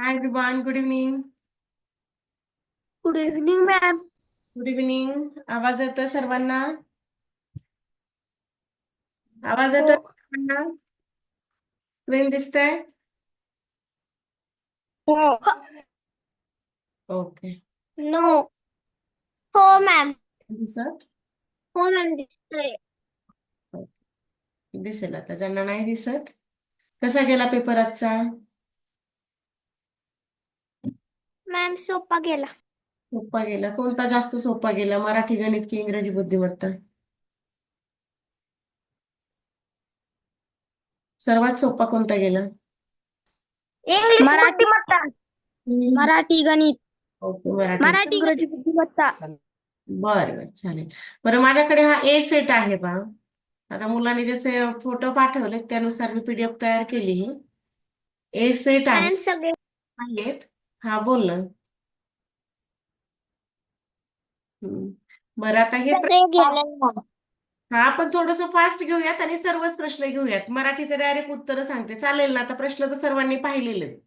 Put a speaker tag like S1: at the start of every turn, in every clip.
S1: Hi everyone, good evening.
S2: Good evening ma'am.
S1: Good evening. आवाज येतोय सर्वांना? आवाज
S2: हो.
S1: येतोय सर्वांना? स्क्रीन दिसतंय?
S2: हो.
S1: ओके.
S2: नो. हो मॅम.
S1: दिसत?
S2: हो मॅम दिसतंय.
S1: दिसेल आता ज्यांना नाही दिसत. कसा गेला पेपर आजचा?
S2: मॅम सोपा गेला.
S1: सोपा गेला. कोणता जास्त सोपा गेला, मराठी, गणित की इंग्रजी बुद्धिमत्ता? सर्वात सोपा कोणता गेला?
S2: इंग्लिश मराठी बुद्धिमत्ता. मराठी गणित.
S1: ओके, मराठी.
S2: मराठी इंग्रजी बुद्धिमत्ता.
S1: बरं बरं, चालेल. बरं, माझ्याकडे हा ए सेट आहे पहा. आता मुलांनी जसे फोटो पाठवले त्यानुसार मी पीडीएफ तयार केली. ही ए सेट आहे.
S2: मॅम सगळे
S1: आहेत. हा, बोल ना. हम्म. बरं, आता हे
S2: सगळे गेले मॅम.
S1: हा, आपण थोडस फास्ट घेऊयात आणि सर्वच प्रश्न घेऊयात. मराठीचे डायरेक्ट उत्तर सांगते, चालेल ना? आता प्रश्न तर सर्वांनी पाहिलेले आहेत.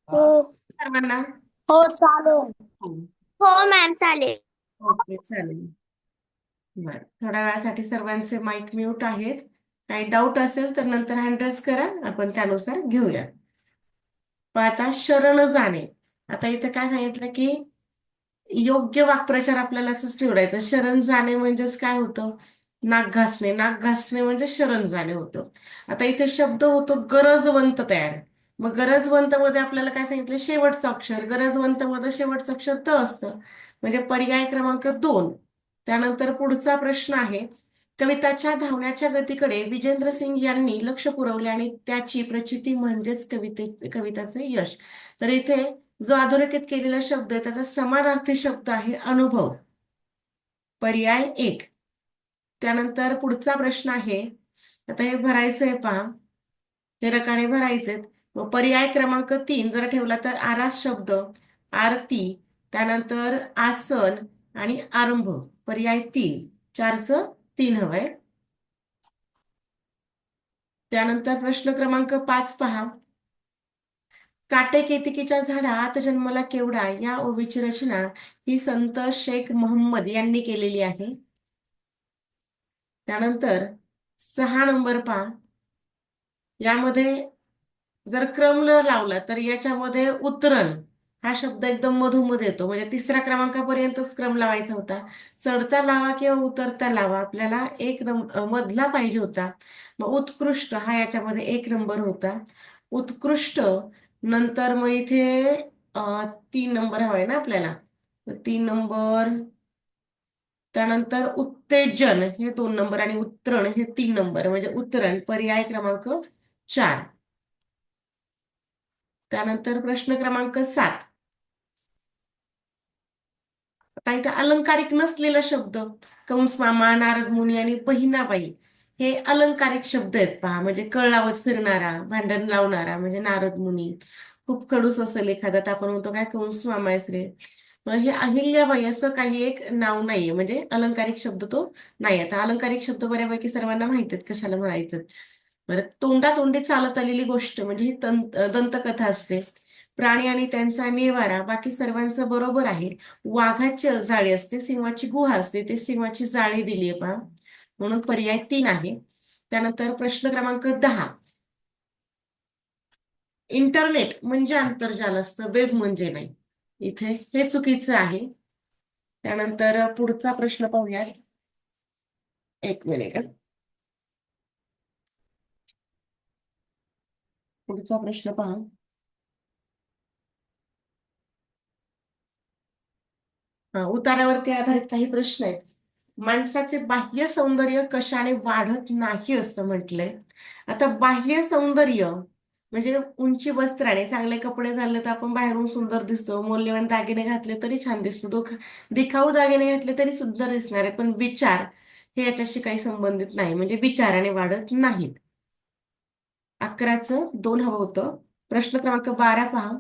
S2: हो.
S1: सर्वांना.
S2: हो चालेल. हो मॅम चालेल.
S1: ओके, चालेल. बरं, थोड्या वेळासाठी सर्वांचे माईक म्यूट आहेत. काही डाऊट असेल तर नंतर हँड रेज करा, आपण त्यानुसार घेऊया. पण आता शरण जाणे. आता इथे काय सांगितलं की योग्य वाक्प्रचार आपल्याला असंच निवडायचं. शरण जाणे म्हणजेच काय होतं? नाक घासणे. नाक घासणे म्हणजे शरण जाणे होतं. आता इथे शब्द होतो गरजवंत तयार. मग गरजवंत मध्ये आपल्याला काय सांगितलं? शेवटचं अक्षर. गरजवंत मध्ये शेवटचं अक्षर त असतं, म्हणजे पर्याय क्रमांक 2. त्यानंतर पुढचा प्रश्न आहे, कविताच्या धावण्याच्या गतीकडे विजेंद्र सिंग यांनी लक्ष पुरवले आणि त्याची प्रचिती म्हणजेच कविताचे यश. तर इथे जो अधोरेखित केलेला शब्द आहे त्याचा समानार्थी शब्द आहे अनुभव, पर्याय 1. त्यानंतर पुढचा प्रश्न आहे, आता हे भरायचंय पहा, हे रकाने भरायचेत. मग पर्याय क्रमांक 3 जर ठेवला तर आरास शब्द, आरती, त्यानंतर आसन आणि आरंभ. पर्याय 3. 4चं 3 हवंय. त्यानंतर प्रश्न क्रमांक 5 पहा, काटे केतकीच्या झाडात जन्मला केवडा या ओवीची रचना ही संत शेख मोहम्मद यांनी केलेली आहे. त्यानंतर 6 नंबर पहा, यामध्ये जर क्रम न लावला तर याच्यामध्ये उतरण हा शब्द एकदम मधोमध येतो, म्हणजे 3ऱ्या क्रमांकापर्यंतच क्रम लावायचा होता. चढता लावा किंवा उतरता लावा, आपल्याला मधला पाहिजे होता. मग उत्कृष्ट हा याच्यामध्ये 1 नंबर होता. उत्कृष्ट नंतर मग इथे 3 नंबर हवाय ना आपल्याला, 3 नंबर. त्यानंतर उत्तेजन हे 2 नंबर आणि उतरण हे 3 नंबर, म्हणजे उतरण पर्याय क्रमांक 4. त्यानंतर प्रश्न क्रमांक 7. आता इथे अलंकारिक नसलेला शब्द, कंस मामा, नारद मुनी आणि बहिणाबाई हे अलंकारिक शब्द आहेत पहा. म्हणजे कळ लावत फिरणारा, भांडण लावणारा म्हणजे नारद मुनी. खूप खडूस असेल एखादा तर आपण म्हणतो काय, कंस मामा आहेस रे. मग हे अहिल्याबाई असं काही एक नाव नाहीये, म्हणजे अलंकारिक शब्द तो नाही. आता अलंकारिक शब्द बऱ्यापैकी सर्वांना माहित आहेत कशाला म्हणायचं. बरं, तोंडातोंडी चालत आलेली गोष्ट म्हणजे ही दंतकथा असते. प्राणी आणि त्यांचा निवारा बाकी सर्वांचं बरोबर आहे. वाघाची जाळी असते, सिंहाची गुहा असते, ते सिंहाची जाळी दिली आहे पहा, म्हणून पर्याय 3 आहे. त्यानंतर प्रश्न क्रमांक 10. इंटरनेट म्हणजे आंतरजाल असतं, वेब म्हणजे नाही. इथे हे चुकीचं आहे. त्यानंतर पुढचा प्रश्न पाहूया. 1 मिनिट. पुढचा प्रश्न पहा. उतारावरती आधारित काही प्रश्न आहेत. माणसाचे बाह्य सौंदर्य कशाने वाढत नाही असं म्हटलंय. आता बाह्य सौंदर्य म्हणजे उंची वस्त्राने, चांगले कपडे झाले तर आपण बाहेरून सुंदर दिसतो, मौल्यवान दागिने घातले तरी छान दिसतो, दिखाऊ दागिने घातले तरी सुंदर दिसणार आहे. पण विचार हे याच्याशी काही संबंधित नाही, म्हणजे विचाराने वाढत नाहीत. 11चं 2 हवं होतं. प्रश्न क्रमांक 12 पहा,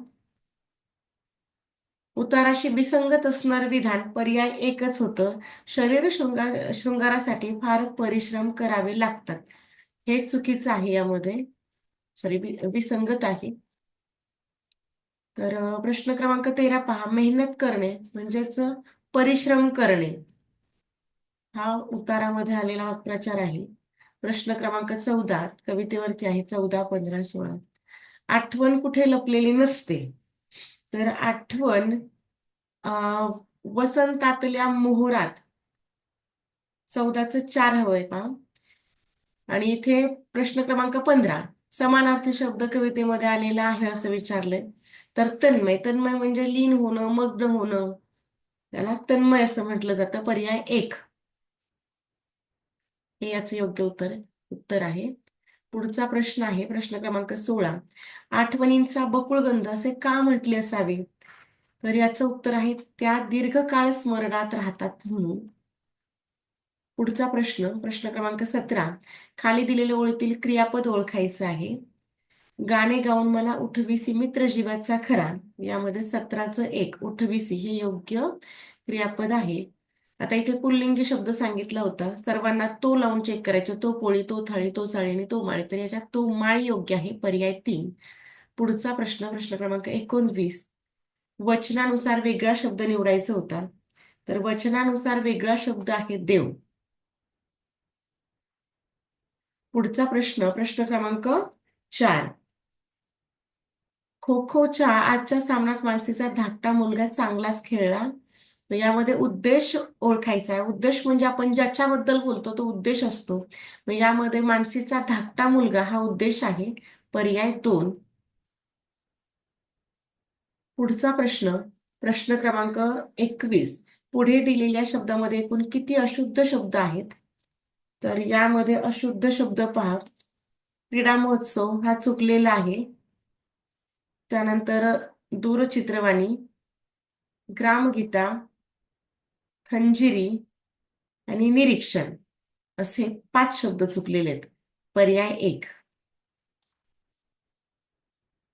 S1: उताराशी विसंगत असणारं विधान पर्याय 1च होतं. शरीरासाठी फार परिश्रम करावे लागतात, हे चुकीचं आहे यामध्ये. सॉरी विसंगत आहे. तर प्रश्न क्रमांक 13 पहा. मेहनत करणे म्हणजेच परिश्रम करणे हा उतारामध्ये आलेला वाक्प्रचार आहे. प्रश्न क्रमांक 14 कवितेवरती आहे. 14, 15, 16. आठवण कुठे लपलेली नसते. तर आठवण वसंतातल्या मोहोरात. 14चं 4 हवंय पहा. आणि इथे प्रश्न क्रमांक 15 समानार्थी शब्द कवितेमध्ये आलेला आहे असं विचारलंय. तर तन्मय. तन्मय म्हणजे लीन होणं, मग्न होणं, त्याला तन्मय असं म्हटलं जातं. पर्याय 1 हे याचं योग्य उत्तर आहे. पुढचा प्रश्न आहे प्रश्न क्रमांक 16. आठवणींचा बकुळगंध असे का म्हटले असावे. तर याचं उत्तर आहे त्या दीर्घकाळ स्मरणात राहतात म्हणून. पुढचा प्रश्न क्रमांक 17. खाली दिलेल्या ओळीतील क्रियापद ओळखायचं आहे. गाणे गाऊन मला उठविसी मित्र जीवाचा खरा. यामध्ये 17चं 1 उठविसी हे योग्य क्रियापद आहे. आता इथे पुल्लिंगी शब्द सांगितला होता. सर्वांना तो लावून चेक करायचं. तो पोळी, तो थाळी, तो चाळी आणि तो माळी. तर याच्यात तो माळी योग्य आहे. पर्याय 3. पुढचा प्रश्न क्रमांक 19. वचनानुसार वेगळा शब्द निवडायचा होता. तर वचनानुसार वेगळा शब्द आहे देव. पुढचा प्रश्न क्रमांक 4. खो खोच्या आजच्या सामन्यात मानसीचा धाकटा मुलगा चांगलाच खेळला. तर यामध्ये उद्देश ओळखायचा आहे. उद्देश म्हणजे आपण ज्याच्याबद्दल बोलतो तो उद्देश असतो. मग यामध्ये मानसीचा धाकटा मुलगा हा उद्देश आहे. पर्याय 2. पुढचा प्रश्न क्रमांक 21. पुढे दिलेल्या शब्दामध्ये एकूण किती अशुद्ध शब्द आहेत. तर यामध्ये अशुद्ध शब्द पहा. क्रीडा महोत्सव हा चुकलेला आहे. त्यानंतर दूरचित्रवाणी, ग्रामगीता, खंजिरी आणि निरीक्षण असे 5 शब्द चुकलेले आहेत. पर्याय 1.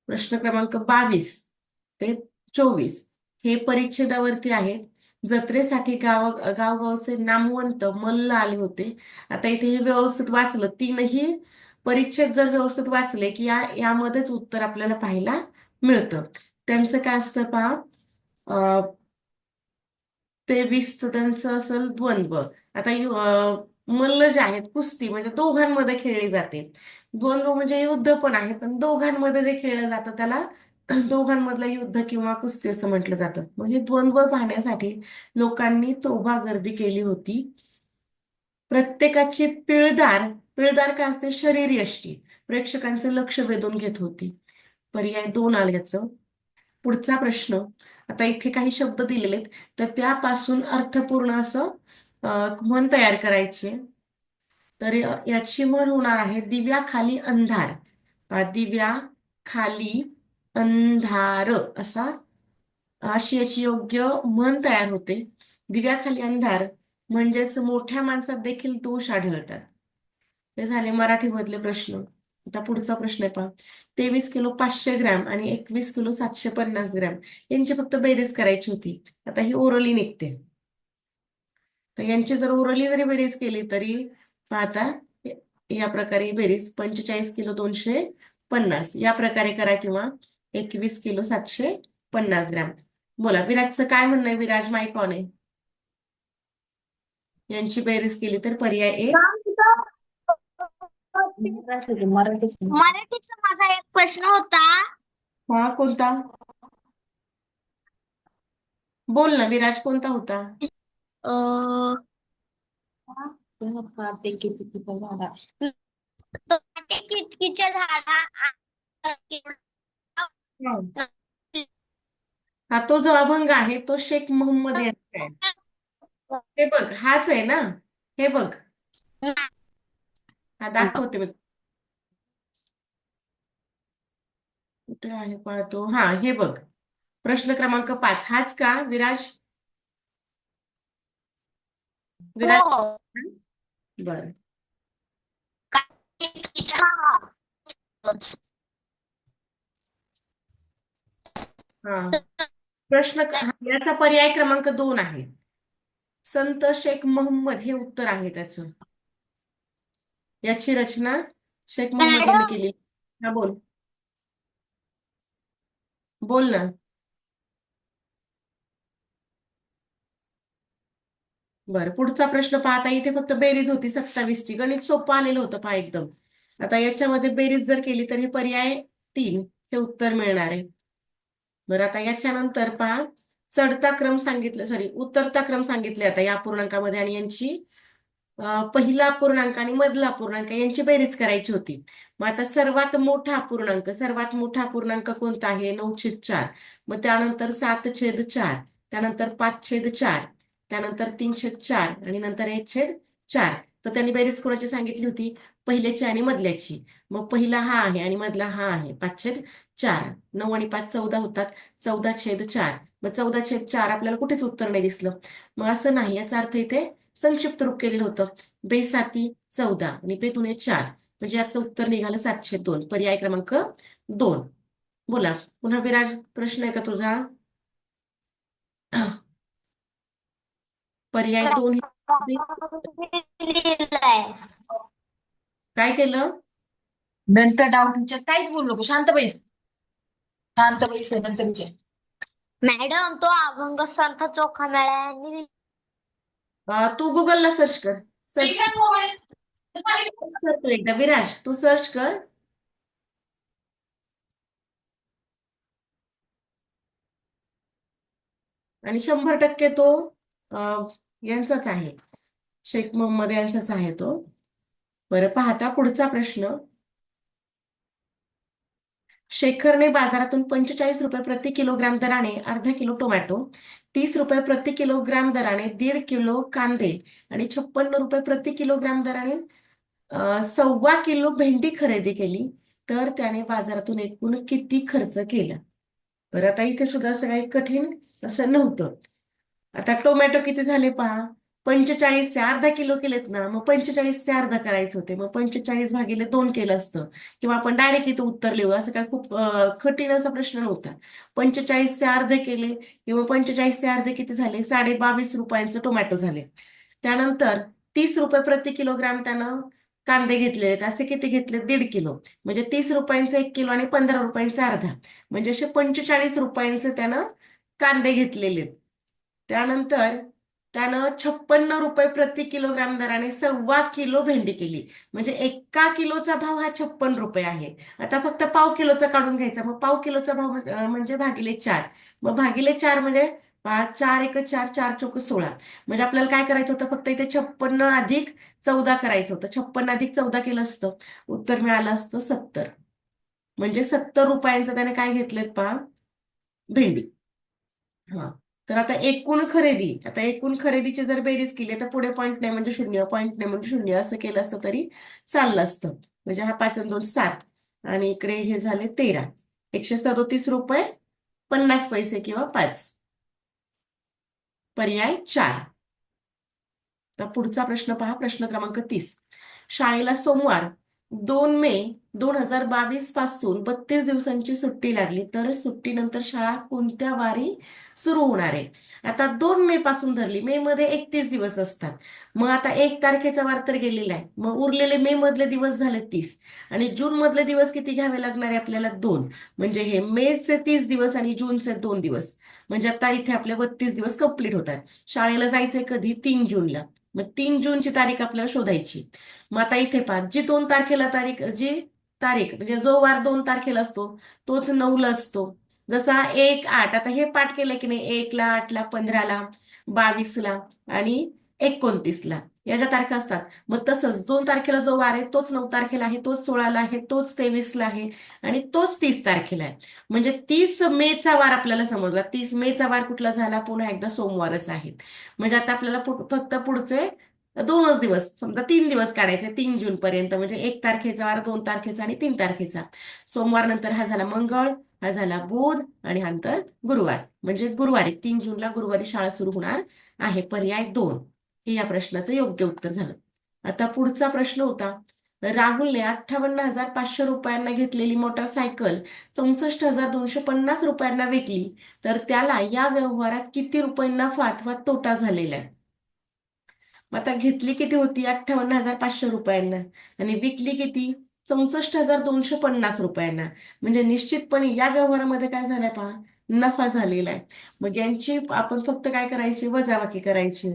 S1: प्रश्न क्रमांक 22 ते 24 हे परिच्छेदावरती आहेत. जत्रेसाठी गावगावचे नामवंत मल्ल आले होते. आता इथे हे व्यवस्थित वाचलं. 3ही परिच्छेद जर व्यवस्थित वाचले की यामध्येच उत्तर आपल्याला पाहायला मिळतं. त्यांचं काय असतं पहा. 23 त्यांचं असेल द्वंद्व. आता मल्ल जे आहेत कुस्ती म्हणजे दोघांमध्ये खेळली जाते. द्वंद्व म्हणजे युद्ध पण आहे पण दोघांमध्ये जे खेळलं जातं त्याला दोघांमधलं युद्ध किंवा कुस्ती असं म्हटलं जातं. मग हे द्वंद्व पाहण्यासाठी लोकांनी तोबा गर्दी केली होती. प्रत्येकाची पिळदार काय असते शरीरयष्टी प्रेक्षकांचं लक्ष वेधून घेत होती. पर्याय 2 आलं याचं. पुढचा प्रश्न. आता इथे काही शब्द दिलेले आहेत तर त्यापासून अर्थपूर्ण असं म्हण तयार करायचे. तर याची म्हण होणार आहे दिव्याखाली अंधार. दिव्याखाली अंधार अशी याची योग्य म्हण तयार होते. दिव्याखाली अंधार म्हणजेच मोठ्या माणसात देखील दोष आढळतात. हे झाले मराठीमधले प्रश्न. आता पुढचा प्रश्न आहे पहा. 23 किलो 500 ग्रॅम आणि 21 किलो 750 ग्रॅम यांची फक्त बेरीज करायची होती. आता ही ओरली निघते. तर यांची जर ओरली जरी बेरीज केली तरी पाहता या प्रकारे बेरीज 45 किलो 250 या प्रकारे करा किंवा 21 किलो 750 ग्रॅम. बोला विराजचं काय म्हणणं आहे. विराज माईक ऑन आहे. यांची बेरीज केली तर पर्याय 1.
S2: मराठीचा माझा एक प्रश्न होता.
S1: हा कोणता. बोल ना विराज कोणता होता.
S2: किटकीच्या झाडा
S1: हा तो जो अभंग आहे तो शेख मोहम्मद यांचा आहे. हे बघ हाच आहे ना. हे बघ हा दाखवते मी. कुठे आहे पाहतो. हा हे बघ प्रश्न क्रमांक 5 हाच का विराज. विराज
S2: हो.
S1: बर. हा याचा पर्याय क्रमांक 2 आहे. संत शेख मोहम्मद हे उत्तर आहे त्याचं. याची रचना शेख मोहम्मद यांनी
S2: मॅडम
S1: केली. हा बोल. बोल ना. बरं, पुढचा प्रश्न पाहता इथे फक्त बेरीज होती 27ची. गणित सोपं आलेलं होतं पहा एकदम. आता याच्यामध्ये बेरीज जर केली तर हे पर्याय 3 हे उत्तर मिळणार आहे. बरं, आता याच्यानंतर पहा चढता क्रम सांगितलं, सॉरी उतरता क्रम सांगितले आता या पूर्णांकामध्ये, आणि यांची पहिला पूर्णांक आणि मधला पूर्णांक यांची बेरीज करायची होती. मग आता सर्वात मोठा पूर्णांक कोणता आहे? 9/4. मग त्यानंतर 7/4, त्यानंतर 5/4, त्यानंतर 3/4 आणि नंतर 1/4. तर त्यांनी बेरीज कोणाची सांगितली होती? पहिल्याची आणि मधल्याची. मग पहिला हा आहे आणि मधला हा आहे 5/4. 9 आणि 5 14 होतात. 14/4. मग 14/4 आपल्याला कुठेच उत्तर नाही दिसलं. मग असं नाही, याचा अर्थ इथे संक्षिप्त रूप केलेलं होतं. बेसाती 14 आणि बेदुने 4, म्हणजे याचं उत्तर निघालं 702, पर्याय क्रमांक 2. बोला पुन्हा विराज, प्रश्न आहे का तुझा? पर्याय 2
S2: लिहिलंय.
S1: काय केलं?
S3: नंतर डाऊट विचार, काहीच बोलू नको, शांत बैस. शांत बैस, नंतर विचार.
S2: मॅडम तो अभंग सारखा चोखा मेळ्यांनी
S1: तू गुगलला सर्च कर. सर्च
S3: इकडे मोबाईल.
S1: करतो एकदा. विराज तू सर्च कर. आणि 100% तो यांचाच आहे, शेख मोहम्मद यांचाच आहे तो. बरं, पाहता पुढचा प्रश्न. शेखरने बाजारातून 45 रुपये प्रति किलोग्राम दराने अर्धा किलो टोमॅटो, 30 रुपये प्रति किलोग्राम दराने 1.5 किलो कांदे आणि 56 रुपये प्रति किलोग्राम दराने 1.25 किलो भेंडी खरेदी केली, तर त्याने बाजारातून एकूण किती खर्च केला? बरं, आता इथे सुद्धा असं काही कठीण असं नव्हतं. आता टोमॅटो किती झाले पहा. 45 अर्धा किलो केलेत ना, मग 45 अर्धा करायचे होते. मग 45/2 केलं असतं, किंवा आपण डायरेक्ट इथं उत्तर लिहू. असं काय खूप कठीण असा प्रश्न नव्हता. 45 अर्धे केले किंवा 45 अर्धे किती झाले? 22.5 रुपयांचं टोमॅटो झाले. त्यानंतर 30 रुपये प्रति किलोग्राम त्यानं कांदे घेतलेले आहेत. असे किती घेतले? 1.5 किलो. म्हणजे 30 रुपयांचं 1 किलो आणि 15 रुपयांचा अर्धा, म्हणजे असे 45 रुपयांचे त्यानं कांदे घेतलेले आहेत. त्यानंतर त्यानं 56 रुपये प्रति किलोग्राम दराने 1.25 किलो भेंडी केली, म्हणजे एका किलोचा भाव हा 56 रुपये आहे. आता फक्त पाव किलोचा काढून घ्यायचा. मग पाव किलोचा भाव म्हणजे भागिले 4. मग भागिले 4 म्हणजे 4 1 4, 4 चोक 16. म्हणजे आपल्याला काय करायचं होतं? फक्त इथे 56 अधिक 14 करायचं होतं. 56 अधिक 14 केलं असतं, उत्तर मिळालं असतं 70. म्हणजे 70 रुपयांचं त्याने काय घेतलेत पहा? भेंडी. हा. तर आता एकूण खरेदीची जर बेरीज केली तर पुढे पॉईंट नाही म्हणजे शून्य, पॉईंट नाही म्हणजे शून्य, असं केलं असतं तरी चाललं असतं. म्हणजे हा 5 आणि 2 7, आणि इकडे हे झाले 13. 137 रुपये 50 पैसे किंवा 5, पर्याय 4. तर पुढचा प्रश्न पहा, प्रश्न क्रमांक 30. शाळेला सोमवार 2 मे 2022 पासून 32 दिवसांची सुट्टी लागली, तर सुट्टीनंतर शाळा कोणत्या वारी सुरू होणार आहे? आता 2 मे पासून धरली, मे मध्ये 31 दिवस असतात. मग आता 1 तारखेचा वार तर गेलेला आहे, मग उरलेले मे मधले दिवस झाले 30, आणि जून मधले दिवस किती घ्यावे लागणार आहे आपल्याला? 2. म्हणजे हे मेचे 30 दिवस आणि जूनचे 2 दिवस, म्हणजे आता इथे आपले 32 दिवस कंप्लीट होतात. शाळेला जायचंय कधी? 3 जूनला. मग 3 जूनची तारीख आपल्याला शोधायची. मग आता इथे पहा, जी 2 तारखेला तारीख म्हणजे जो वार 2 तारखेला असतो तोच 9ला असतो. जसा 1 8, आता हे पाठ केलं की नाही, 1ला 8ला 15ला 22ला आणि 29ला या ज्या तारखा असतात. मग तसंच 2 तारखेला जो वार आहे तोच 9 तारखेला आहे, तोच 16ला आहे, तोच 23ला आहे आणि तोच 30 तारखेला आहे. म्हणजे 30 मेचा वार आपल्याला समजला. 30 मेचा वार कुठला झाला? पुन्हा एकदा सोमवारच आहे. म्हणजे आता आपल्याला फक्त पुढचे 2च दिवस, समजा 3 दिवस काढायचे 3 जून पर्यंत. म्हणजे 1 तारखेचा वार, 2 तारखेचा आणि 3 तारखेचा. सोमवार नंतर हा झाला मंगळ, हा झाला बुध आणि हा नंतर गुरुवार. म्हणजे गुरुवारी 3 जूनला गुरुवारी शाळा सुरू होणार आहे, पर्याय 2 हे या प्रश्नाचं योग्य उत्तर झालं. आता पुढचा प्रश्न होता, राहुलने 58,500 रुपयांना घेतलेली मोटरसायकल 64,250 रुपयांना विकली, तर त्याला या व्यवहारात किती रुपये नफा अथवा तोटा झालेला आहे? मग आता घेतली किती होती? 58,500 रुपयांना, आणि विकली किती? 64,250 रुपयांना. म्हणजे निश्चितपणे या व्यवहारामध्ये काय झालंय पहा, नफा झालेला आहे. मग यांची आपण फक्त काय करायची, वजाबाकी करायची.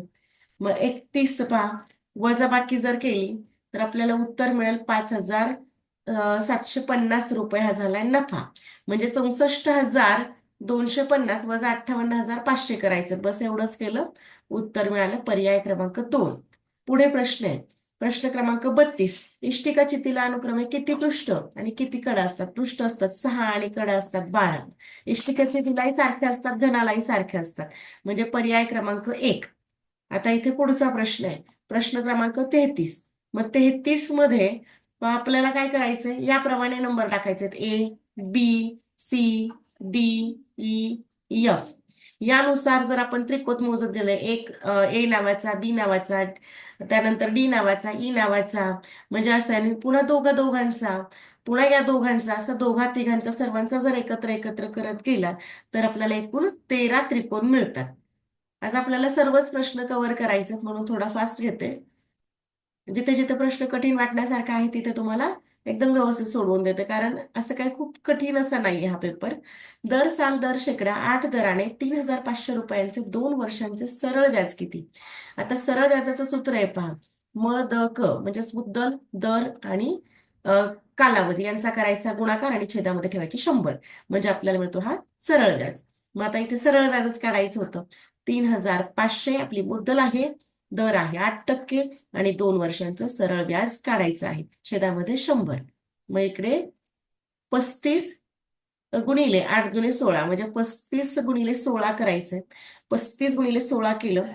S1: मग 31 पहा, वजाबाकी जर केली तर आपल्याला उत्तर मिळेल 5,750 रुपये हा झालाय नफा. म्हणजे 64,250 वजा 58,500 करायचं. बस एवढंच केलं, उत्तर मिळालं पर्याय क्रमांक 2. पुढे प्रश्न आहे, प्रश्न क्रमांक 32. इष्टिका चितीला अनुक्रमे किती पृष्ठ आणि किती कडा असतात? पृष्ठ असतात 6 आणि कडा असतात 12. इष्टिकेचे बिलाई सारखे असतात, घनालाही सारखे असतात. म्हणजे पर्याय क्रमांक 1. आता इथे पुढचा प्रश्न आहे, प्रश्न क्रमांक 33. मग 33 मध्ये आपल्याला काय करायचंय, याप्रमाणे नंबर टाकायचे A, B, C, D, E, F. यानुसार जर आपण त्रिकोण मोजत गेले, एक A नावाचा, B नावाचा, त्यानंतर D नावाचा, E नावाचा, म्हणजे असं आणि पुन्हा दोघांचा, पुन्हा या दोघांचा, असं दोघा तिघांचा सर्वांचा जर एकत्र करत गेला तर आपल्याला एकूण 13 त्रिकोण मिळतात. आज आपल्याला सर्वच प्रश्न कव्हर करायचे म्हणून थोडा फास्ट घेते. जिथे जिथे प्रश्न कठीण वाटण्यासारखा आहे तिथे तुम्हाला एकदम व्यवस्थित सोडवून देते, कारण असं काही खूप कठीण असं नाहीये हा पेपर. दर साल दर शेकडा 8 दराने 3,500 रुपयांचे 2 वर्षांचे सरळ व्याज किती? आता सरळ व्याजाचं सूत्र आहे पहा, म द क म्हणजे मुद्दल, दर आणि कालावधी यांचा करायचा गुणाकार आणि छेदामध्ये ठेवायचे 100. म्हणजे आपल्याला मिळतो हा सरळ व्याज. मग आता इथे सरळ व्याजच काढायचं होतं. 3,500 आपली मुद्दल आहे, दर आहे 8% आणि 2 वर्षांचं सरळ व्याज काढायचं आहे, छेदामध्ये 100. मग इकडे 35 गुणिले 8 दुणे 16 म्हणजे 35 गुणिले 16 करायचंय. 35 गुणिले 16 केलं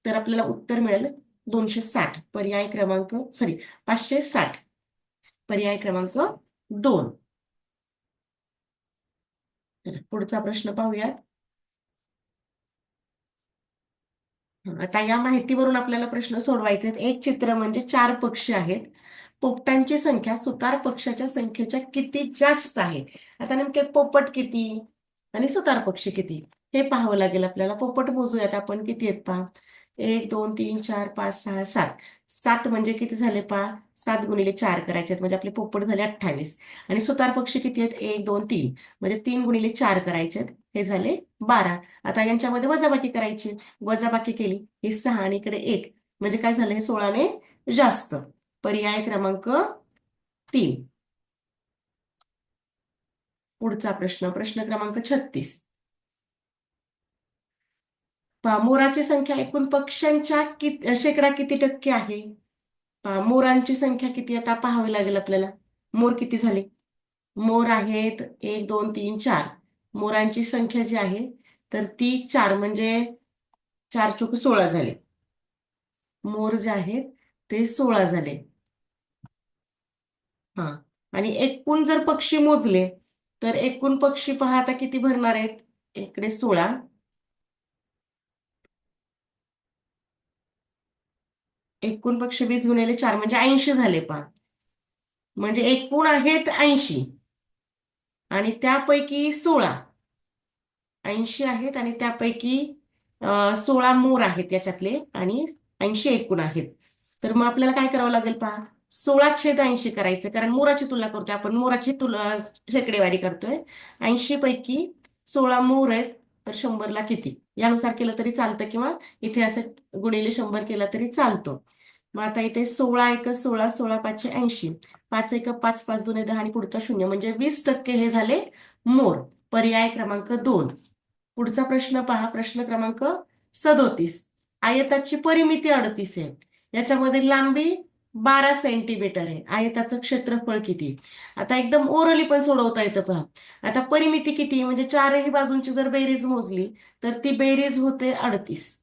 S1: तर आपल्याला उत्तर मिळेल 260. पर्याय क्रमांक 560. पर्याय क्रमांक 2. पुढचा प्रश्न पाहूयात. आता या माहितीवरून आपल्याला प्रश्न सोडवायचे आहेत. एक चित्र म्हणजे 4 पक्षी आहेत. पोपटांची संख्या सुतार पक्षाच्या संख्येच्या किती जास्त आहे? आता नेमके पोपट किती आणि सुतार पक्षी किती हे पाहावं लागेल आपल्याला. पोपट मोजूयात आपण, किती आहेत पहा. 1 2 3 4 5 6 7. 7 म्हणजे किती झाले पहा, 7 गुणिले 4 करायचे आहेत म्हणजे आपले पोपट झाले 28. आणि सुतार पक्षी किती आहेत, 1 2 3 म्हणजे 3 गुणिले 4 करायचे आहेत, हे झाले 12. आता यांच्यामध्ये वजाबाकी करायची, वजाबाकी केली ही 6 आणि इकडे 1 म्हणजे काय झालं, हे 16 ने जास्त. पर्याय क्रमांक 3. पुढचा प्रश्न, प्रश्न क्रमांक 36. मोराची संख्या एकूण पक्ष्यांच्या शेकडा किती टक्के आहे? मोरांची संख्या किती आता पाहावी लागेल आपल्याला. मोर किती झाले, मोर आहेत 1 2 3 4. मोरांची संख्या जी आहे तर ती 4 म्हणजे 4 चूक 16 झाले. मोर जे आहेत ते 16 झाले. हा, आणि एकूण जर पक्षी मोजले तर एकूण पक्षी पहा आता किती भरणार आहेत, इकडे 16, एकूण पक्षी 20 गुणिले 4 म्हणजे 80 झाले पहा. म्हणजे एकूण आहेत 80 आणि त्यापैकी 80 आहेत आणि त्यापैकी 16 मोर आहेत याच्यातले आणि 80 एकूण आहेत. तर मग आपल्याला काय करावं लागेल पहा, 16/80 करायचं, कारण मोराची तुलना करतोय आपण, मोराची शेकडेवारी करतोय. 80 पैकी 16 मोर आहेत तर 100ला किती, यानुसार केलं तरी चालतं किंवा इथे असं गुणिले 100 केला तरी चालतो. मग आता इथे 16 1 16, 16 5 80, 5 1 5 5 2 10 आणि पुढचा 0 म्हणजे 20% हे झाले मोर. पर्याय क्रमांक 2. पुढचा प्रश्न पहा, प्रश्न क्रमांक 37. आयताची परिमिती 38 आहे, याच्यामध्ये लांबी 12 सेंटीमीटर आहे, आयताचं क्षेत्रफळ किती? आता एकदम ओरली पण सोडवता येतं पहा. आता परिमिती किती म्हणजे चारही बाजूंची जर बेरीज मोजली तर ती बेरीज होते 38.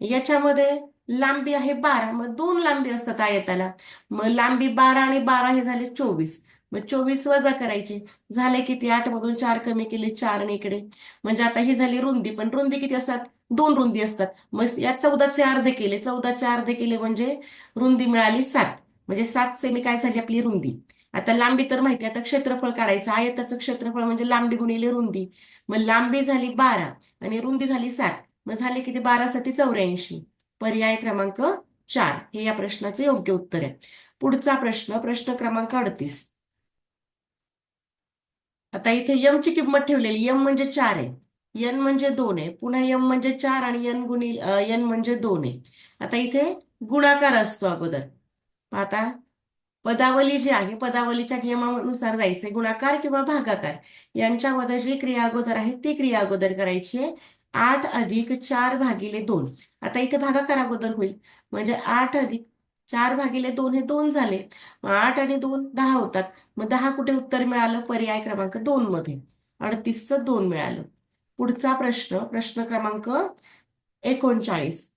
S1: याच्यामध्ये लांबी आहे 12, मग 2 लांबी असतात आयताला, मग लांबी 12 आणि 12 हे झाले 24. मग 24 वजा करायचे, झाले किती, 8 मधून 4 कमी केले 4 आणि इकडे म्हणजे आता ही झाली रुंदी, पण रुंदी किती असतात, 2 रुंदी असतात. मग या 14चे अर्धे केले, 14चे अर्धे केले म्हणजे रुंदी मिळाली 7, म्हणजे 7 सेमी काय झाली आपली रुंदी. आता लांबी तर माहिती, आता क्षेत्रफळ काढायचं, आयताचं क्षेत्रफळ म्हणजे लांबी गुणिले रुंदी. मग लांबी झाली 12 आणि रुंदी झाली 7, मग झाले किती, 12 7 84. पर्याय क्रमांक 4 हे या प्रश्नाचे योग्य उत्तर आहे. पुढचा प्रश्न, प्रश्न क्रमांक 38. आता इथे यम ची किंमत ठेवलेली, यम म्हणजे 4 आहे, यन म्हणजे 2 आहे, पुन्हा यम म्हणजे 4 आणि यन म्हणजे 2 आहे. आता इथे गुणाकार असतो अगोदर. आता पदावली जी आहे, पदावलीच्या नियमानुसार जायचंय, गुणाकार किंवा भागाकार यांच्यामध्ये जी क्रिया अगोदर आहे ती क्रिया अगोदर करायची आहे. 8 अधिक 4 भागिले 2. आता इथे भागाकार अगोदर होईल, म्हणजे 8 अधिक 4 भागिले 2 हे 2 झाले. मग 8 आणि 2 10 होतात. मग 10 कुठे उत्तर मिळालं? पर्याय क्रमांक 2 मध्ये 38चं 2 मिळालं. पुढचा प्रश्न, प्रश्न क्रमांक 39.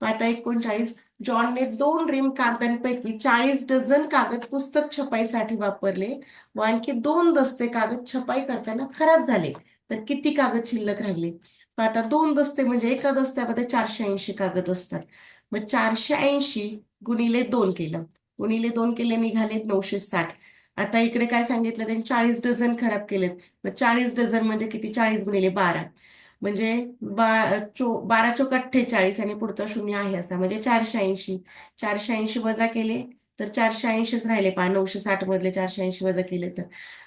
S1: आता 39, जॉनने 2 रिम कागदांपैकी 40 डझन कागद पुस्तक छपाईसाठी वापरले व आणखी 2 दस्ते कागद छपाई करताना खराब झाले, तर किती कागद शिल्लक राहिले? आता 2 दस्ते म्हणजे एका दस्त्यामध्ये 480 कागद असतात. मग 480 गुणिले 2 केलं, गुणिले 2 केले, निघाले 960. आता इकडे काय सांगितलं त्यांनी? 40 डझन खराब केलेत. मग 40 डझन म्हणजे किती? 40 गुणिले 12 म्हणजे 12 चोक 48 आणि पुढचा शून्य आहे असा, म्हणजे 480. 480 वजा केले तर 480च राहिले. 960 मधले 480 वजा केले तर.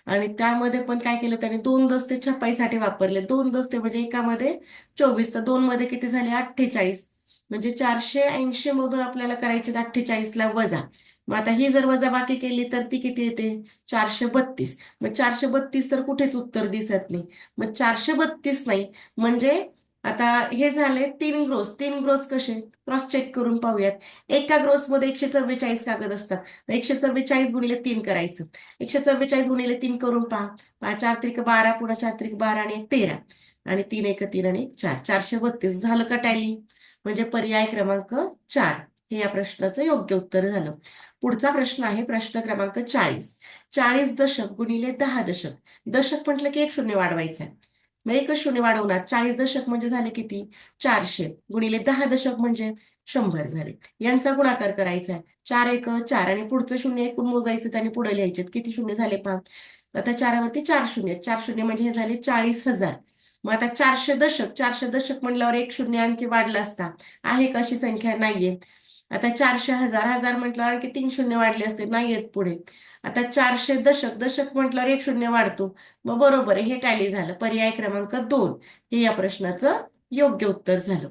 S1: आणि त्यामध्ये पण काय केलं त्याने? 2 दस्ते छपाईसाठी वापरले. 2 दस्ते म्हणजे एकामध्ये 24, तर 2 मध्ये किती झाले? 48. म्हणजे 480 मधून आपल्याला करायचे 48 ला वजा. मग आता ही जर वजाबाकी केली तर ती किती येते? 432. मग 432 तर कुठेच उत्तर दिसत नाही. मग 432 नाही म्हणजे आता हे झाले 3 ग्रोस. 3 ग्रोस कसे? क्रॉस चेक करून पाहूयात. एका ग्रोस मध्ये 144 कागद असतात. 144 गुणिले 3 करायचं. 144 गुणिले 3 करून पहा. 4 त्रिक 12, पुन्हा 4 त्रिक 12 आणि 1 13 आणि 3 एक 3 आणि 4. 432 झालं का टॅली? म्हणजे पर्याय क्रमांक 4 हे या प्रश्नाचं योग्य उत्तर झालं. पुढचा प्रश्न आहे प्रश्न क्रमांक 40. 40 दशक गुणिले 10 दशक. दशक म्हटलं की एक शून्य वाढवायचं आहे. मग एकच शून्य वाढवणार. 40 दशक म्हणजे झाले किती? 400 गुणिले 10 दशक म्हणजे 100 झाले. यांचा गुणाकार करायचा आहे. 4 एक 4 आणि पुढचं शून्य एकूण मोजायचं, त्याने पुढे लिहायचे. किती शून्य झाले पहा. आता 4वरती 4 शून्य, 4 शून्य म्हणजे हे झाले 40,000. मग आता 400 दशक, 400 दशक म्हणल्यावर एक शून्य आणखी वाढला असता. आहे का अशी संख्या? नाहीये. आता 400 हजार, हजार म्हटल्यावर आणखी 3 शून्य वाढले असते, नाहीयेत पुढे. आता 400 दशक, दशक म्हटल्यावर एक शून्य वाढतो. मग बरोबर आहे, हे टॅली झालं. पर्याय क्रमांक 2 हे या प्रश्नाचं योग्य उत्तर झालं.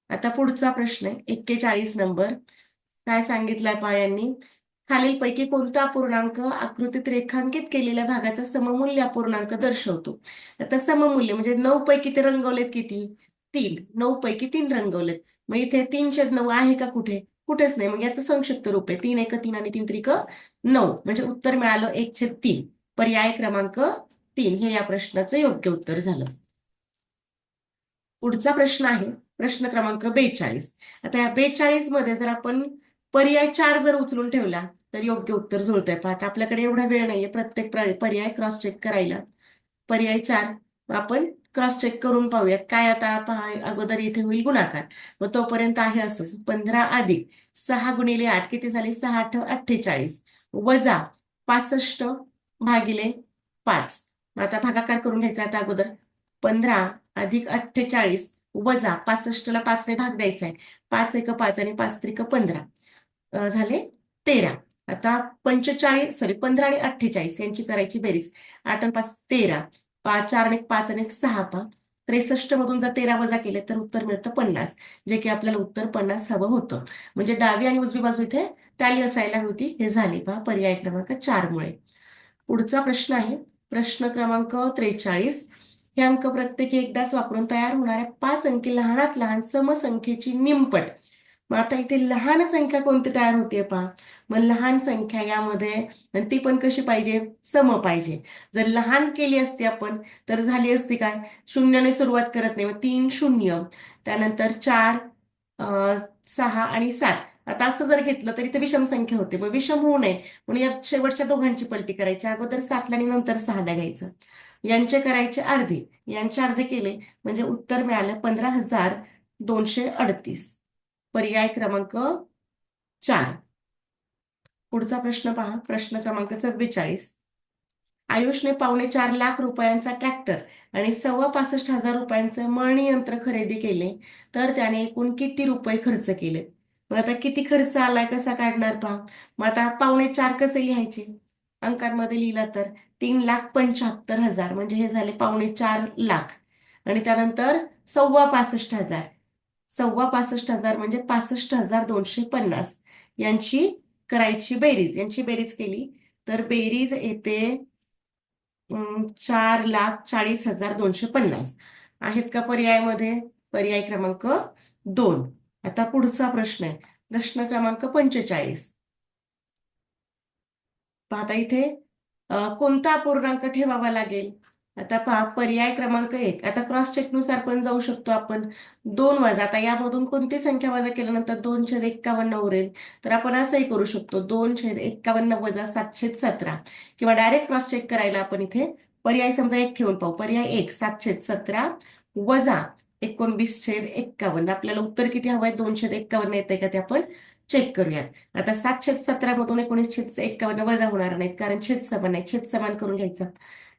S1: आता पुढचा प्रश्न आहे 41 नंबर. काय सांगितलंय पहा यांनी? खालीलपैकी कोणता अपूर्णांक आकृतीत रेखांकित केलेल्या भागाचा सममूल्य अपूर्णांक दर्शवतो? आता सममूल्य म्हणजे 9 पैकी ते रंगवलेत किती? 3. 9 पैकी 3 रंगवलेत. मग इथे 3/9 आहे का कुठे? कुठेच नाही. मग याचं संक्षिप्त रूप आहे 3 एक 3 आणि 3 त्रिक 9. म्हणजे उत्तर मिळालं 1/3. पर्याय क्रमांक 3 हे या प्रश्नाचं योग्य उत्तर झालं. पुढचा प्रश्न आहे प्रश्न क्रमांक 42. आता या 42 मध्ये जर आपण पर्याय 4 जर उचलून ठेवला तर योग्य उत्तर जुळतंय. आता आपल्याकडे एवढा वेळ नाहीये प्रत्येक पर्याय क्रॉस चेक करायला. पर्याय 4 आपण क्रॉस चेक करून पाहूयात. काय आता पहा, अगोदर इथे होईल गुणाकार. मग तोपर्यंत आहे असंच. 15 अधिक 6 गुणिले 8 किती झाले? 6 8 48 वजा 65 भागिले 5. आता भागाकार करून घ्यायचा. आता अगोदर 15 अधिक 48 वजा 65 ला 5 ने भाग द्यायचा आहे. 5 एक 5 आणि 5 त्रिक 15 झाले 13. आता 15 आणि 48 यांची करायची बेरीज. 8 आणि 5 13, 4 आणि 5 आणि 6 63 मधून जर 13 वजा केले तर उत्तर मिळतं 50, जे की आपल्याला उत्तर 50 हवं होतं. म्हणजे डावी आणि उजवी बाजू इथे टॅली असायला होती. हे झाले पहा पर्याय क्रमांक 4 मुळे. पुढचा प्रश्न आहे प्रश्न क्रमांक 43. हे अंक प्रत्येकी एकदाच वापरून तयार होणाऱ्या 5 अंकी लहानात लहान समसंख्येची निमपट. मग आता इथे लहान संख्या कोणती तयार होते पहा. मग लहान संख्या यामध्ये, आणि ती पण कशी पाहिजे? सम पाहिजे. जर लहान केली असती आपण तर झाली असती काय? शून्याने सुरुवात करत नाही. मग 3 0, त्यानंतर 4 6 आणि 7. आता असं जर घेतलं तर इथे विषम संख्या होते. मग विषम होऊ नये म्हणून या शेवटच्या दोघांची पलटी करायची. अगोदर 7 ला आणि नंतर 6 ला घ्यायचं. यांचे करायचे अर्धे. यांचे अर्धे केले म्हणजे उत्तर मिळालं 15,238. पर्याय क्रमांक 4. पुढचा प्रश्न पहा प्रश्न क्रमांक 44. आयुषने 4.25 लाख रुपयांचा ट्रॅक्टर आणि 65,500 रुपयांचं मळणी यंत्र खरेदी केले तर त्याने एकूण किती रुपये खर्च केले? मग आता किती खर्च आलाय कसा काढणार पहा. मग आता 4.25 कसे लिहायचे अंकांमध्ये लिहिला तर 3,75,000 म्हणजे हे झाले 4.25 लाख. आणि त्यानंतर 65,000 65,000 म्हणजे 65,250 यांची करायची बेरीज. यांची बेरीज केली तर बेरीज येते 4,40,250 आहेत का पर्यायामध्ये. पर्याय क्रमांक 2. आता पुढचा प्रश्न आहे प्रश्न क्रमांक 45. पाहता इथे कोणता अपूर्णांक ठेवावा लागेल. आता पहा पर्याय क्रमांक 1. आता क्रॉस चेक नुसार पण जाऊ शकतो आपण. 2 वजा, आता यामधून कोणती संख्या वजा केल्यानंतर 2/51 उरेल तर आपण असंही करू शकतो 2/51 वजा 7/17 किंवा डायरेक्ट क्रॉस चेक करायला आपण इथे पर्याय समजा 1 ठेवून पाहू. पर्याय 1 7/17 वजा 19/51. आपल्याला उत्तर किती हवंय 2/51 येते का ते आपण चेक करूयात. आता 7/17 मधून 19/51 वजा होणार नाहीत कारण छेद समान आहे. छेद समान करून घ्यायचा.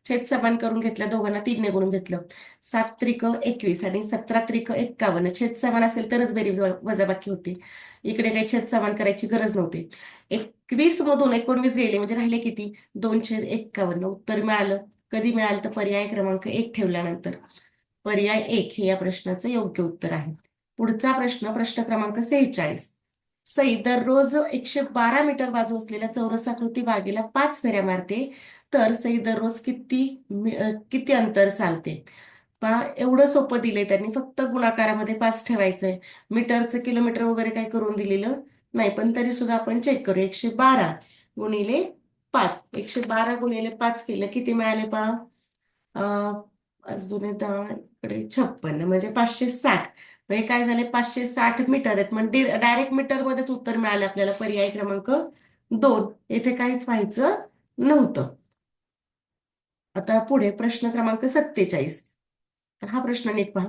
S1: छेद समान करून घेतल्या दोघांना 3 ने गुणून घेतलं. 7 त्रिक 21 आणि 17 त्रिक 51. छेद समान असेल तरच बेरीज वजाबाकी होते. इकडे काही छेद समान करायची गरज नव्हती. 21 मधून 19 गेले म्हणजे राहिले किती 2/51. उत्तर मिळालं. कधी मिळालं तर पर्याय क्रमांक 1 ठेवल्यानंतर. पर्याय 1 हे या प्रश्नाचं योग्य उत्तर आहे. पुढचा प्रश्न प्रश्न क्रमांक 46. सई दररोज 112 मीटर बाजू असलेल्या चौरसाकृती बागेला 5 फेऱ्या मारते तर सई दररोज किती अंतर चालते. पहा एवढं सोपं दिलंय त्यांनी. फक्त गुणाकारामध्ये 5 ठेवायचंय. मीटरचं किलोमीटर वगैरे काही करून दिलेलं नाही पण तरी सुद्धा आपण चेक करू. 112 गुणिले 5. 112 गुणिले 5 केलं किती मिळाले पहा. अजून 10 इकडे 56 म्हणजे 560. म्हणजे काय झाले 560 मीटर आहेत. म्हणजे डायरेक्ट मीटर मध्येच उत्तर मिळालं आपल्याला. पर्याय क्रमांक 2. येथे काहीच व्हायचं नव्हतं. आता पुढे प्रश्न क्रमांक 47. हा प्रश्न नीट पहा.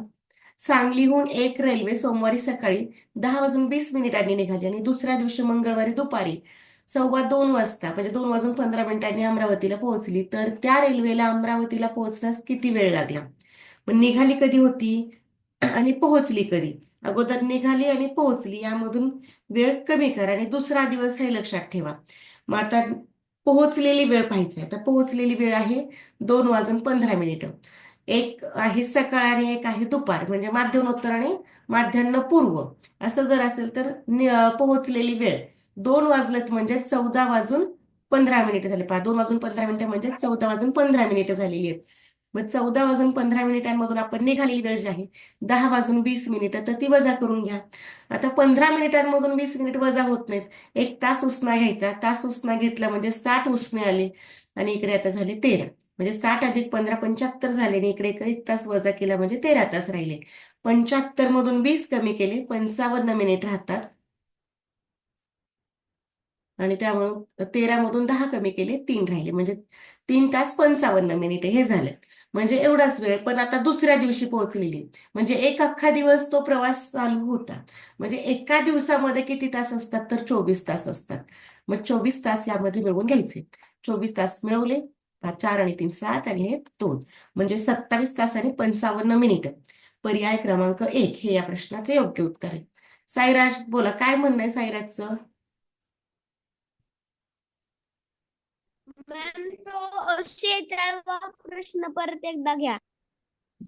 S1: सांगलीहून एक रेल्वे सोमवारी सकाळी 10:20 निघाली आणि दुसऱ्या दिवशी मंगळवारी दुपारी 1:15 वाजता म्हणजे 2:15 अमरावतीला पोहोचली तर त्या रेल्वेला अमरावतीला पोहोचण्यास किती वेळ लागला. पण निघाली कधी होती आणि पोहोचली कधी. अगोदर निघाली आणि पोहोचली यामधून वेळ कमी करा आणि दुसरा दिवस हे लक्षात ठेवा. मग आता पोहोचलेली वेळ पाहायची आहे. तर पोहोचलेली वेळ आहे 2:15. एक आहे सकाळ आणि एक आहे दुपार म्हणजे माध्यान्होत्तर आणि माध्यान्ह पूर्व असं जर असेल तर पोहोचलेली वेळ 2 वाजलेत म्हणजे 14:15 झाले. पहा 2:15 म्हणजे 14:15 झालेली आहेत. मग 14:15 आपण निघालेली वेळ जी आहे 10:20 तर ती वजा करून घ्या. आता 15 मिनिटांमधून 20 मिनिट वजा होत नाहीत. 1 तास उसना घ्यायचा. तास उसना घेतला म्हणजे 60 उसने आले आणि इकडे आता झाले 13 म्हणजे 60 अधिक 15 75 झाले आणि इकडे 1 तास वजा केला म्हणजे 13 तास राहिले. 75 मधून 20 कमी केले 55 मिनिट राहतात आणि त्यामुळे 13 मधून 10 कमी केले 3 राहिले म्हणजे 3 तास 55 मिनिटे हे झाले. म्हणजे एवढाच वेळ. पण आता दुसऱ्या दिवशी पोहोचलेली म्हणजे एक अख्खा दिवस तो प्रवास चालू होता. म्हणजे एका दिवसामध्ये किती तास असतात तर 24 तास असतात. मग 24 तास यामध्ये मिळवून घ्यायचे. 24 तास मिळवले. 4 आणि 3 7 आणि हे 2 म्हणजे 27 तास आणि 55 मिनिट. पर्याय क्रमांक 1 हे या प्रश्नाचे योग्य उत्तर आहे. साईराज बोला काय म्हणणं आहे साईराजचं.
S2: मॅम तो 46वा प्रश्न परत एकदा घ्या.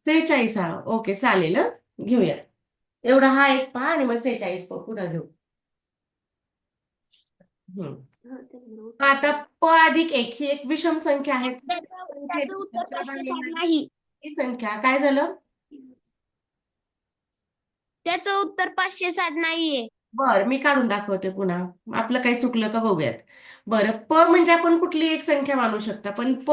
S1: 46 हा ओके चालेल घेऊया. एवढा हा एक पहा आणि मग 46 पुन्हा घेऊ. आता प अधिक 1 ही एक विषम संख्या आहे.
S2: त्याचं उत्तर 560 नाही.
S1: ही संख्या काय झालं.
S2: त्याचं उत्तर 560 नाहीये.
S1: बर मी काढून दाखवते पुन्हा. आपलं काही चुकलं का बघूयात. बरं प म्हणजे आपण कुठली एक संख्या मानू शकता पण प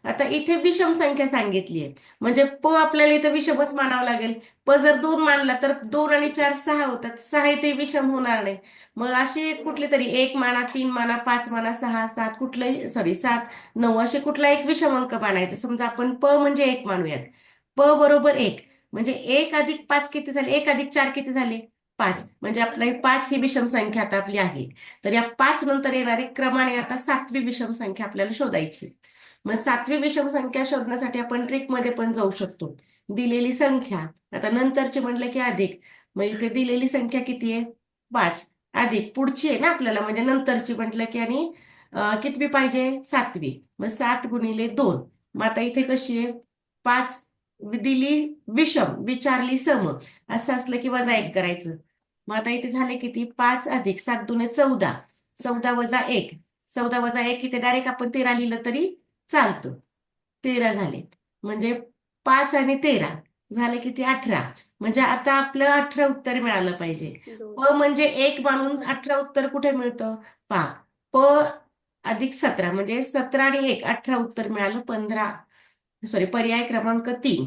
S1: आता इथे विषम संख्या सांगितली आहे म्हणजे प आपल्याला इथे विषमच मानावं लागेल. प जर 2 मानला तर 2 आणि 4 6 होतात. 6 इथे विषम होणार नाही. मग अशी कुठली तरी 1 माना 3 माना 5 माना 6 7 कुठलंही 7 9 असे कुठला एक विषम अंक मानायचा. समजा आपण प म्हणजे 1 मानूयात. प बरोबर 1 म्हणजे 1 अधिक 5 किती झाले 1 अधिक 4 किती झाले 5 म्हणजे आपला 5 ही विषम संख्या आता आपली आहे. तर या 5 नंतर येणारी क्रमाने आता 7वी विषम संख्या आपल्याला शोधायची. मग 7वी विषम संख्या शोधण्यासाठी आपण ट्रिक मध्ये पण जाऊ शकतो. दिलेली संख्या आता नंतरचे म्हणलं की अधिक मग इथे दिलेली संख्या किती आहे 5 अधिक पुढची आहे ना आपल्याला म्हणजे नंतरची म्हटलं की आणि कितवी पाहिजे 7वी मग 7 गुणिले 2 मग आता इथे कशी आहे 5 दिली विषम विचारली सम असं असलं की वजा 1 करायचं मग आता इथे झाले किती 5 अधिक 7 दुने 14 14 वजा 1 14 वजा 1 इथे डायरेक्ट आपण 13 लिहिलं तरी चालतं 13 झाले म्हणजे 5 आणि 13 झाले किती 18 म्हणजे आता आपलं 18 उत्तर मिळालं पाहिजे प म्हणजे 1 मानून 18 उत्तर कुठे मिळतं पा प अधिक 17 म्हणजे 17 आणि 1 18 उत्तर मिळालं 15 सॉरी पर्याय क्रमांक 3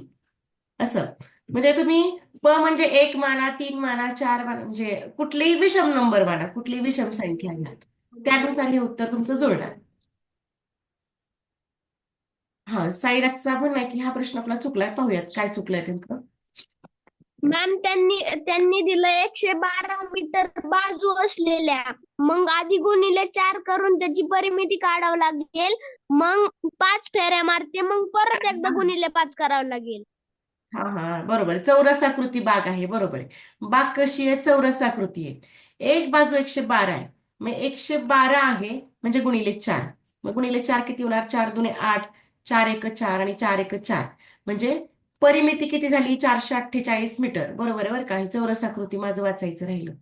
S1: असं म्हणजे तुम्ही प म्हणजे 1 माना 3 माना 4 माना म्हणजे कुठलीही विषम नंबर माना कुठलीही विषम संख्या घ्या त्यानुसार हे उत्तर तुमचं जुळणार हा साईराजचा म्हणणं की हा प्रश्न आपला चुकलाय पाहूयात काय चुकलंय नेमकं
S2: मॅम त्यांनी त्यांनी दिलं 112 मीटर बाजू असलेल्या मग आधी गुणिले 4 करून त्याची परिमिती काढावं लागेल मग 5 फेऱ्या मारते मग परत एकदा गुणिले 5 करावं लागेल
S1: हा हा बरोबर आहे. चौरसाकृती बाग आहे बरोबर आहे बाग कशी आहे चौरसाकृती आहे एक बाजू 112 आहे मग 112 आहे म्हणजे गुणिले 4 मग गुणिले 4 किती होणार 4 दुने 8 4 एक 4 आणि 4 एक 4 म्हणजे परिमिती किती झाली 448 मीटर बरोबर आहे बरं का ही चौरसाकृती माझं वाचायचं राहिलं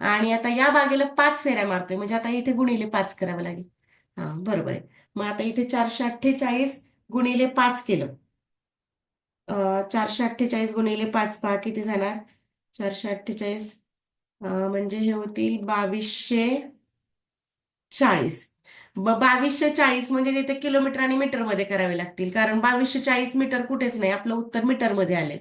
S1: आणि आता या बागेला 5 फेऱ्या मारतोय म्हणजे आता इथे गुणिले 5 करावं लागेल हा बरोबर आहे मग आता इथे 448 गुणिले 5 केलं 448 गुणिले 5 पहा किती जाणार 448 म्हणजे हे होतील 2240 मग 2240 म्हणजे तिथे किलोमीटर आणि मीटर मध्ये करावे लागतील कारण 2240 मीटर कुठेच नाही आपलं उत्तर मीटर मध्ये आले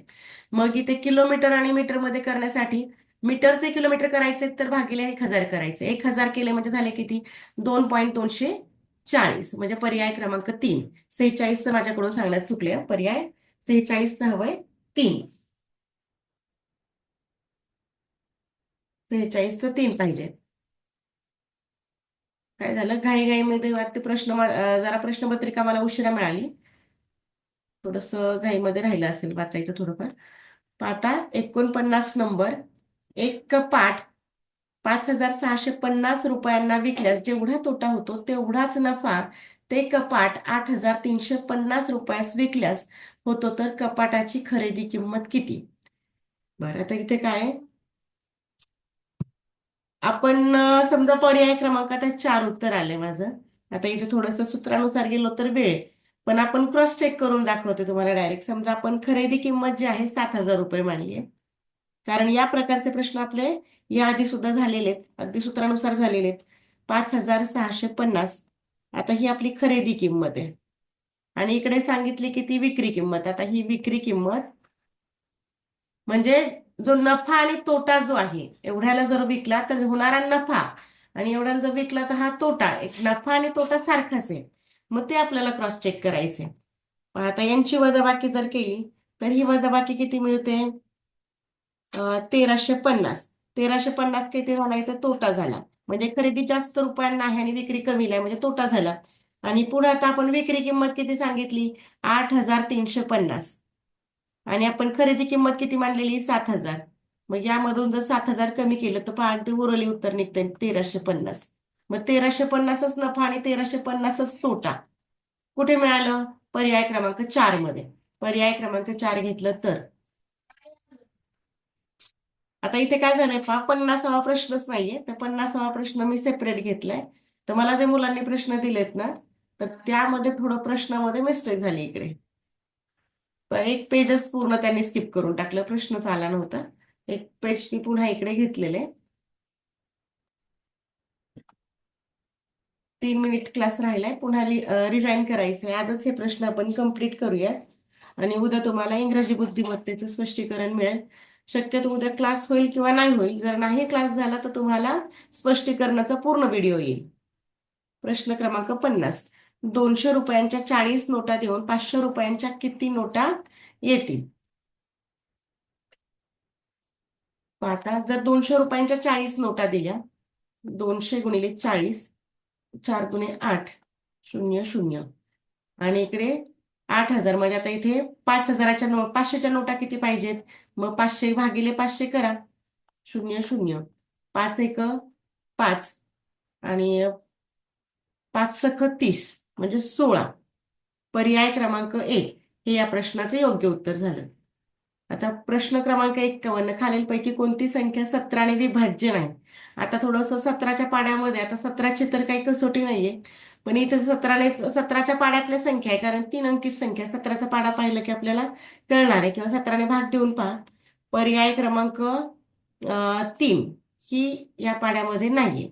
S1: मग इथे किलोमीटर आणि मीटर मध्ये करण्यासाठी मीटरचे किलोमीटर करायचे तर भागिले 1000 करायचे 1000 केले म्हणजे झाले किती 2.240 म्हणजे पर्याय क्रमांक 3 46 माझ्याकडून सांगण्यात चुकले पर्याय 46 हवंय 3 46 3 पाहिजे काय झालं घाईघाईमध्ये वाटते जरा प्रश्नपत्रिका मला उशिरा मिळाली थोडस घाईमध्ये राहिलं असेल वाचायचं थोडंफार आता 49 नंबर एक पाठ 5650 रुपयांना विकल्यास जेवढा तोटा होतो तेवढाच नफा ते कपाट 8350 रुपयास विकल्यास होतो तर कपाटाची खरेदी किंमत किती बरं आता इथे काय आहे? आपण समजा पर्याय क्रमांक आता 4 उत्तर आले माझं आता इथे थोडस सूत्रानुसार गेलो तर वेळ पण आपण क्रॉस चेक करून दाखवतो तुम्हाला डायरेक्ट समजा आपण खरेदी किंमत जी आहे 7000 रुपये मानली आहे कारण या प्रकारचे प्रश्न आपले याआधी सुद्धा झालेले आहेत अगदी सूत्रानुसार झालेले आहेत 5650 आता ही आपली खरेदी किंमत आहे आणि इकडे सांगितली की ती विक्री किंमत आता ही विक्री किंमत म्हणजे जो नफा आणि तोटा जो आहे एवढ्याला जर विकला तर होणारा नफा आणि एवढ्याला जर विकला तर हा तोटा एक नफा आणि तोटा सारखाच आहे मग ते आपल्याला क्रॉस चेक करायचे आता यांची वजाबाकी जर केली तर ही वजाबाकी किती मिळते 1350 1350 किती झाला इथं तोटा झाला म्हणजे खरेदी जास्त रुपयांना आहे आणि विक्री कमी आहे म्हणजे तोटा झाला आणि पुढे आता आपण विक्री किंमत किती सांगितली 8350 आणि आपण खरेदी किंमत किती मानलेली 7000 मग यामधून जर 7000 कमी केलं तर पहा अगदी उरली उत्तर निघते 1350 मग 1350च नफा आणि 1350च तोटा कुठे मिळालं पर्याय क्रमांक 4 मध्ये पर्याय क्रमांक 4 घेतलं तर आता इथे काय झालंय पहा 50वा प्रश्नच नाहीये तर 50वा प्रश्न मी सेपरेट घेतलाय तर मला जे मुलांनी प्रश्न दिलेत ना तर त्यामध्ये थोडं प्रश्नामध्ये मिस्टेक झाली इकडे एक पेजच पूर्ण त्यांनी स्किप करून टाकलं प्रश्नच आला नव्हता एक पेज मी पुन्हा इकडे घेतलेले 3 मिनिट क्लास राहिलाय पुन्हा रिजाईन करायचंय आजच हे प्रश्न आपण कम्प्लीट करूयात आणि उद्या तुम्हाला इंग्रजी बुद्धिमत्तेचं स्पष्टीकरण मिळेल शक्यतो उद्या क्लास होईल किंवा नाही होईल जर नाही क्लास झाला तर तुम्हाला स्पष्टीकरणाचा पूर्ण व्हिडिओ येईल प्रश्न क्रमांक 50 200 रुपयांच्या 40 नोटा देऊन 500 रुपयांच्या किती नोटा येतील आता जर 200 रुपयांच्या 40 नोटा दिल्या 200 गुणिले 40 4 दुने 8 शून्य शून्य आणि इकडे 8000 म्हणजे आता इथे 5000च्या 500च्या नोटा किती पाहिजेत मग 500 भागिले 500 करा शून्य शून्य 5 एक 5 आणि 5 सख 30 म्हणजे 16. पर्याय क्रमांक 1 हे या प्रश्नाचे योग्य उत्तर झालं. आता प्रश्न क्रमांक 51, खालीलपैकी कोणती संख्या 17ने विभाज्य नाही? आता थोडंसं 17च्या पाड्यामध्ये, आता 17ची तर काही कसोटी नाहीये, पण इथे 17च्या पाड्यातल्या संख्या आहे, कारण 3 अंकी संख्या. 17चा पाडा पाहिलं की आपल्याला कळणार आहे, किंवा 17ने भाग देऊन पहा. पर्याय क्रमांक 3 ही या पाड्यामध्ये नाहीये.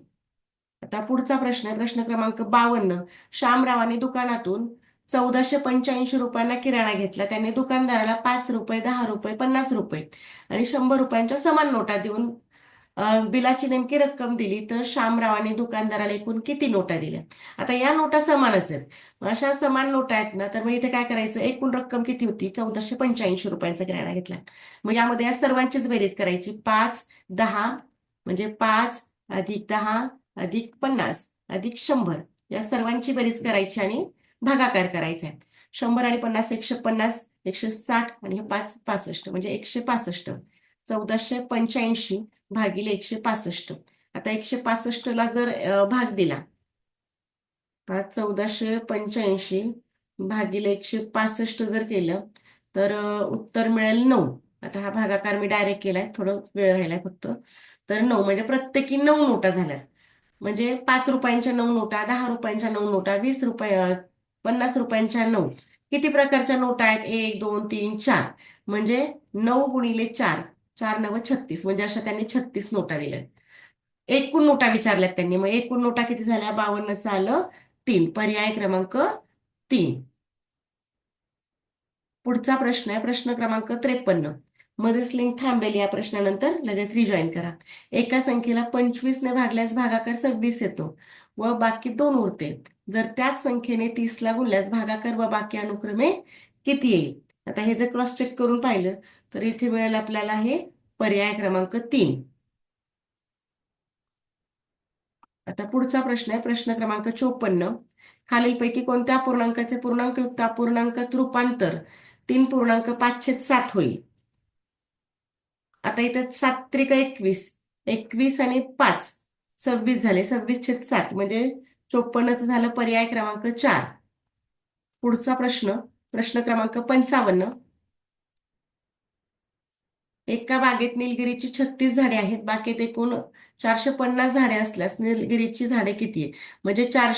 S1: आता पुढचा प्रश्न आहे, प्रश्न क्रमांक 52. श्यामरावांनी दुकानातून 1485 रुपयांना किराणा घेतला. त्यांनी दुकानदाराला 5 रुपये, 10 रुपये, 50 रुपये आणि 100 रुपयांच्या समान नोटा देऊन बिलाची नेमकी रक्कम दिली. तर श्यामरावांनी दुकानदाराला एकूण किती नोटा दिल्या? आता या नोटा समानच आहेत. अशा समान नोटा आहेत ना, तर मग इथे काय करायचं, एकूण रक्कम किती होती? 1485 रुपयांचा किराणा घेतला. मग यामध्ये या सर्वांचीच बेरीज करायची. 5, 10 म्हणजे 5 अधिक 10 अधिक 50 अधिक 100, या सर्वांची बेरीज करायची आणि भागाकार करायचा आहे. 100 आणि 50 150, 160 आणि हे 5 65 म्हणजे 165. 1485 भागिले 165. आता 165ला जर भाग दिला, 1485 भागिले 165 जर केलं तर उत्तर मिळेल 9. आता हा भागाकार मी डायरेक्ट केलाय, थोडं वेळ राहिलाय फक्त. तर 9 म्हणजे प्रत्येकी 9 नोटा झाल्या. म्हणजे 5 रुपयांच्या 9 नोटा, 10 रुपयांच्या 9 नोटा, 20 रुपये, 50 रुपयांच्या 9. किती प्रकारच्या नोटा आहेत? 1 2 3 4 म्हणजे 9 गुणिले 4, 4 9 36 म्हणजे अशा त्यांनी 36 नोटा दिल्या. एकूण नोटा विचारल्यात त्यांनी, मग एकूण नोटा किती झाल्या? 52चं आलं 3. पर्याय क्रमांक 3. पुढचा प्रश्न आहे, प्रश्न क्रमांक 53. मध्येच लिंक थांबेल, या प्रश्नानंतर लगेच रिजॉईन करा. एका संख्येला 25ने भागल्यास भागाकार 26 येतो व बाकी 2 उरते. जर त्याच संख्येने 30ला गुणल्यास भागाकार व बाकी अनुक्रमे किती येईल? आता हे जर क्रॉस चेक करून पाहिलं तर इथे मिळेल आपल्याला हे पर्याय क्रमांक 3. आता पुढचा प्रश्न आहे, प्रश्न क्रमांक 54. खालीलपैकी कोणत्या अपूर्णांकाचे पूर्णांकयुक्त अपूर्णांकात रूपांतर 3.5/7 होईल? आता इथे 7 त्रिक 21, 21 आणि 5 26 झाले. 26/7 म्हणजे 54चं झालं पर्याय क्रमांक 4. पुढचा प्रश्न, प्रश्न क्रमांक 55. एका बागेत निलगिरीची 36 झाडे आहेत. बागेत एकूण 450 झाडे असल्यास निलगिरीची झाडे किती आहे? म्हणजे 400